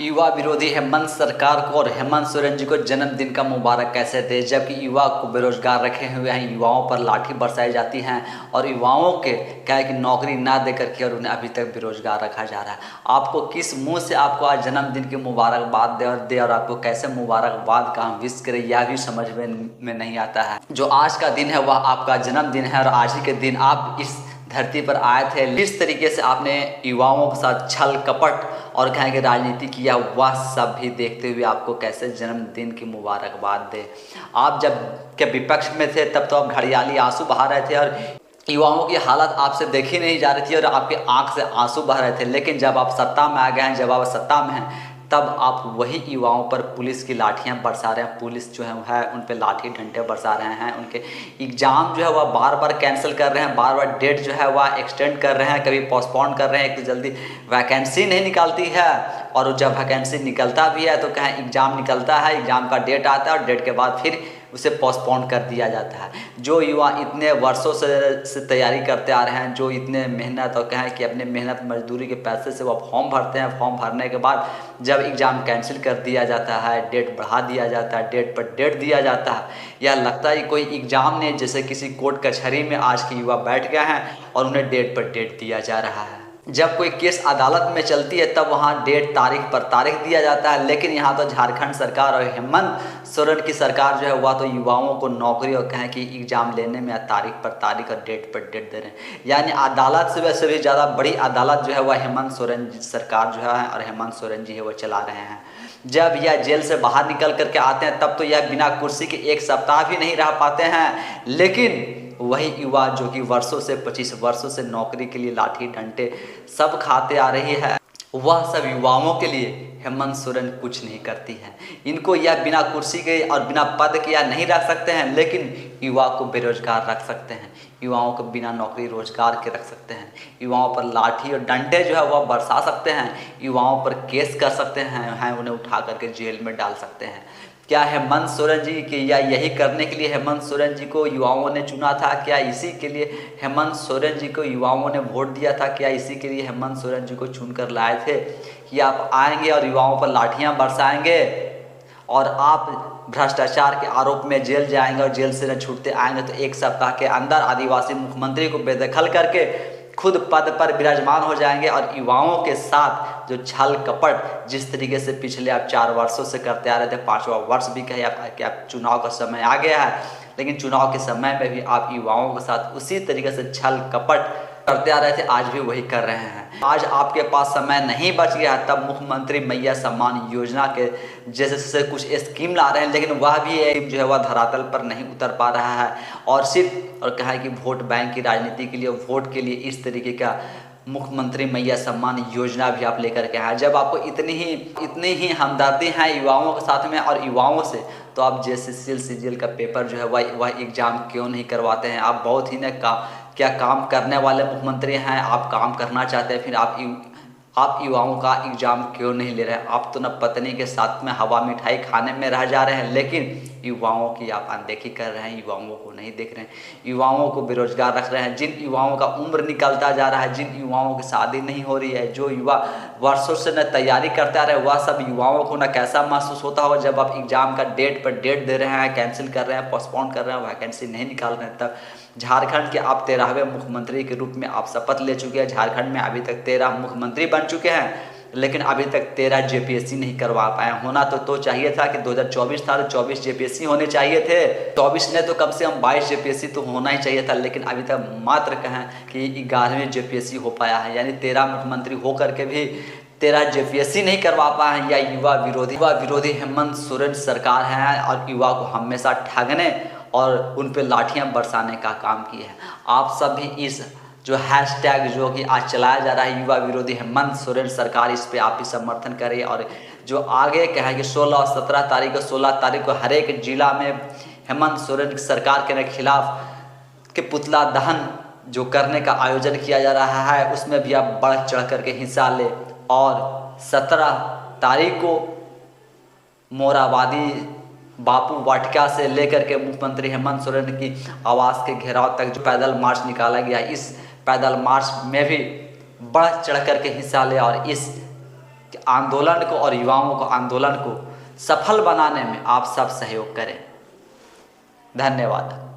युवा विरोधी हेमंत सरकार को और हेमंत सोरेन जी को जन्मदिन का मुबारक कैसे दे, जबकि युवा को बेरोजगार रखे हुए हैं, युवाओं पर लाठी बरसाई जाती हैं और युवाओं के क्या है कि नौकरी ना दे करके और उन्हें अभी तक बेरोजगार रखा जा रहा है। आपको किस मुंह से आपको आज जन्मदिन की मुबारकबाद दे और आपको कैसे मुबारकबाद का हम विश करें, यह भी समझ में नहीं आता है। जो आज का दिन है वह आपका जन्मदिन है और आज ही के दिन आप इस धरती पर आए थे। किस तरीके से आपने युवाओं के साथ छल कपट और कहें कि राजनीति किया, वह सब भी देखते हुए आपको कैसे जन्मदिन की मुबारकबाद दे। आप जब के विपक्ष में थे तब तो आप घड़ियाली आंसू बहा रहे थे और युवाओं की हालत आपसे देखी नहीं जा रही थी और आपके आंख से आंसू बह रहे थे। लेकिन जब आप सत्ता में आ गए हैं, जब आप सत्ता में हैं, तब आप वही युवाओं पर पुलिस की लाठियां बरसा रहे हैं। पुलिस जो है उन पर लाठी डंडे बरसा रहे हैं। उनके एग्ज़ाम जो है वह बार बार कैंसिल कर रहे हैं, बार बार डेट जो है वह एक्सटेंड कर रहे हैं, कभी पोस्टपोन कर रहे हैं। एक तो जल्दी वैकेंसी नहीं निकलती है और जब वैकेंसी निकलता भी है तो कहें एग्ज़ाम निकलता है, एग्ज़ाम का डेट आता है और डेट के बाद फिर उसे पोस्टपोन कर दिया जाता है। जो युवा इतने वर्षों से तैयारी करते आ रहे हैं, जो इतने मेहनत और कहें कि अपने मेहनत मजदूरी के पैसे से वो फॉर्म भरते हैं, फॉर्म भरने के बाद जब एग्ज़ाम कैंसिल कर दिया जाता है, डेट बढ़ा दिया जाता है, डेट पर डेट दिया जाता है, या लगता है कोई एग्ज़ाम नहीं, जैसे किसी कोर्ट कचहरी में आज के युवा बैठ गए हैं और उन्हें डेट पर डेट दिया जा रहा है। जब कोई केस अदालत में चलती है तब वहाँ डेट तारीख पर तारीख दिया जाता है। लेकिन यहाँ तो झारखंड सरकार और हेमंत सोरेन की सरकार जो है वह तो युवाओं को नौकरी और कहें कि एग्ज़ाम लेने में तारीख पर तारीख और डेट पर डेट दे रहे हैं। यानी अदालत से वैसे भी ज़्यादा बड़ी अदालत जो है वह हेमंत सोरेन सरकार जो है और हेमंत सोरेन जी है वो चला रहे हैं। जब यह जेल से बाहर निकल करके आते हैं तब तो यह बिना कुर्सी के एक सप्ताह भी नहीं रह पाते हैं। लेकिन वही युवा जो कि वर्षों से 25 वर्षों से नौकरी के लिए लाठी डंडे सब खाते आ रही है, वह सब युवाओं के लिए हेमंत सोरेन कुछ नहीं करती है। इनको यह बिना कुर्सी के और बिना पद के या नहीं रख सकते हैं, लेकिन युवा को बेरोजगार रख सकते हैं, युवाओं को बिना नौकरी रोजगार के रख सकते हैं, युवाओं पर लाठी और डंडे जो है वह बरसा सकते हैं, युवाओं पर केस कर सकते हैं, उन्हें उठा करके जेल में डाल सकते हैं। क्या हेमंत सोरेन जी की या यही करने के लिए हेमंत सोरेन जी को युवाओं ने चुना था? क्या इसी के लिए हेमंत सोरेन जी को युवाओं ने वोट दिया था? क्या इसी के लिए हेमंत सोरेन जी को चुनकर लाए थे कि आप आएंगे और युवाओं पर लाठियां बरसाएंगे और आप भ्रष्टाचार के आरोप में जेल जाएंगे और जेल से न छूटते आएंगे तो एक सप्ताह के अंदर आदिवासी मुख्यमंत्री को बेदखल करके खुद पद पर विराजमान हो जाएंगे और युवाओं के साथ जो छल कपट जिस तरीके से पिछले आप 4 वर्षों से करते आ रहे थे, 5वां वर्ष भी कहे कि आप चुनाव का समय आ गया है, लेकिन चुनाव के समय में भी आप युवाओं के साथ उसी तरीके से छल कपट करते आ रहे थे, आज भी वही कर रहे हैं। आज आपके पास समय नहीं बच गया तब मुख्यमंत्री मैया सम्मान योजना के जैसे कुछ स्कीम ला रहे हैं, लेकिन वह भी जो है वह धरातल पर नहीं उतर पा रहा है और सिर्फ और कहा कि वोट बैंक की राजनीति के लिए, वोट के लिए इस तरीके का मुख्यमंत्री मैया सम्मान योजना भी आप लेकर के आए। जब आपको इतनी ही हमदर्दी है युवाओं के साथ में और युवाओं से, तो आप JCCL CGL का पेपर जो है वह एग्ज़ाम क्यों नहीं करवाते हैं? आप बहुत ही क्या काम करने वाले मुख्यमंत्री हैं, आप काम करना चाहते हैं, फिर आप युवाओं का एग्ज़ाम क्यों नहीं ले रहे हैं? आप तो न पत्नी के साथ में हवा मिठाई खाने में रह जा रहे हैं, लेकिन युवाओं की आप अनदेखी कर रहे हैं, युवाओं को नहीं देख रहे हैं, युवाओं को बेरोजगार रख रहे हैं। जिन युवाओं का उम्र निकलता जा रहा है, जिन युवाओं की शादी नहीं हो रही है, जो युवा वर्षों से न तैयारी करते आ रहे हैं, वह सब युवाओं को न कैसा महसूस होता होगा जब आप एग्ज़ाम का डेट पर डेट दे रहे हैं, कैंसिल कर रहे हैं, पोस्टपोन कर रहे हैं, वैकेंसी नहीं निकाल रहे हैं। तब झारखंड के आप 13वें मुख्यमंत्री के रूप में आप शपथ ले चुके हैं। झारखंड में अभी तक 13 मुख्यमंत्री बन चुके हैं, लेकिन अभी तक 13 JPSC नहीं करवा पाए। होना तो चाहिए था कि 2024 था तो 24 JPSC होने चाहिए थे, 24 ने तो कम से कम 22 JPSC तो होना ही चाहिए था, लेकिन अभी तक मात्र कहें कि 11वें JPSC हो पाया है। यानी 13 मुख्यमंत्री हो करके भी 13 JPSC नहीं करवा पाए हैं। या युवा विरोधी हेमंत सोरेन सरकार है और युवा को हमेशा ठगने और उन पे लाठियां बरसाने का काम किया है। आप सब भी इस जो हैशटैग जो कि आज चलाया जा रहा है युवा विरोधी हेमंत सोरेन सरकार, इस पे आप भी समर्थन करें और जो आगे कहें कि 16 और 17 तारीख को 16 तारीख को हर एक जिला में हेमंत सोरेन सरकार के खिलाफ के पुतला दहन जो करने का आयोजन किया जा रहा है, उसमें भी आप बढ़ चढ़ करके हिस्सा लें। और 17 तारीख को मोराबादी बापू वाटिका से लेकर के मुख्यमंत्री हेमंत सोरेन की आवास के घेराव तक जो पैदल मार्च निकाला गया, इस पैदल मार्च में भी बढ़ चढ़ कर के हिस्सा ले और इस कि आंदोलन को और युवाओं को आंदोलन को सफल बनाने में आप सब सहयोग करें। धन्यवाद।